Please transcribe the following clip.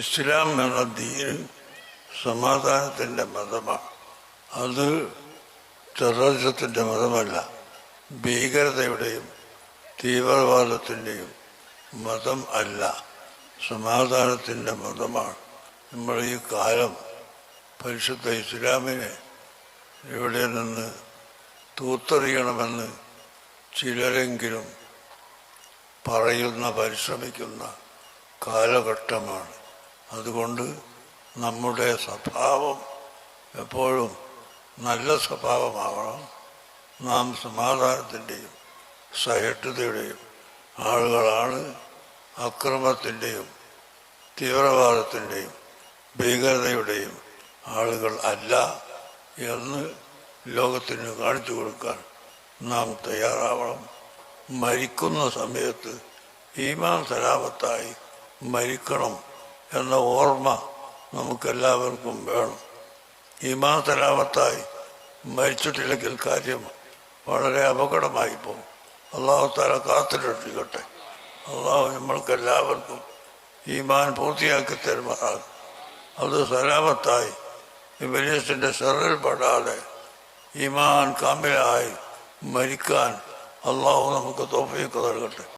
ഇസ്ലാം എന്ന ദീൻ സമാധാനത്തിൻ്റെ മതമാണ്. അത് ടെററിസത്തിൻ്റെ മതമല്ല, ഭീകരതയുടെയും തീവ്രവാദത്തിൻ്റെയും മതം അല്ല, സമാധാനത്തിൻ്റെ മതമാണ്. നമ്മൾ ഈ കാലം പരിശുദ്ധ ഇസ്ലാമിനെ ഇവിടെ നിന്ന് തൂത്തെറിയണമെന്ന് ചിലരെങ്കിലും പരിശ്രമിക്കുന്ന കാലഘട്ടമാണ്. അതുകൊണ്ട് നമ്മുടെ സ്വഭാവം എപ്പോഴും നല്ല സ്വഭാവമാവണം. നാം സമാധാനത്തിൻ്റെയും സഹിഷ്ണുതയുടെയും ആളുകളാണ്, അക്രമത്തിൻ്റെയും തീവ്രവാദത്തിൻ്റെയും ഭീകരതയുടെയും ആളുകൾ അല്ല എന്ന് ലോകത്തിന് കാണിച്ചു കൊടുക്കാൻ നാം തയ്യാറാവണം. മരിക്കുന്ന സമയത്ത് ഈമാൻ സലാമത്തായി മരിക്കണം എന്ന ഓർമ്മ നമുക്കെല്ലാവർക്കും വേണം. ഈമാൻ സലാമത്തായി മരിച്ചിട്ടില്ലെങ്കിൽ കാര്യം വളരെ അപകടമായി പോകും. അള്ളാഹു തആല കാത്തുരക്ഷിക്കട്ടെ. അള്ളാഹു നമ്മൾക്കെല്ലാവർക്കും ഈമാൻ പൂർത്തിയാക്കി തരുമാറാകും. അത് സലാമത്തായി ഇബ്ലീസിൻ്റെ ഷർറിൽ പെടാതെ ഈമാൻ കാമിലായി മരിക്കാൻ അള്ളാഹു നമുക്ക് തൗഫീഖ് നൽകട്ടെ.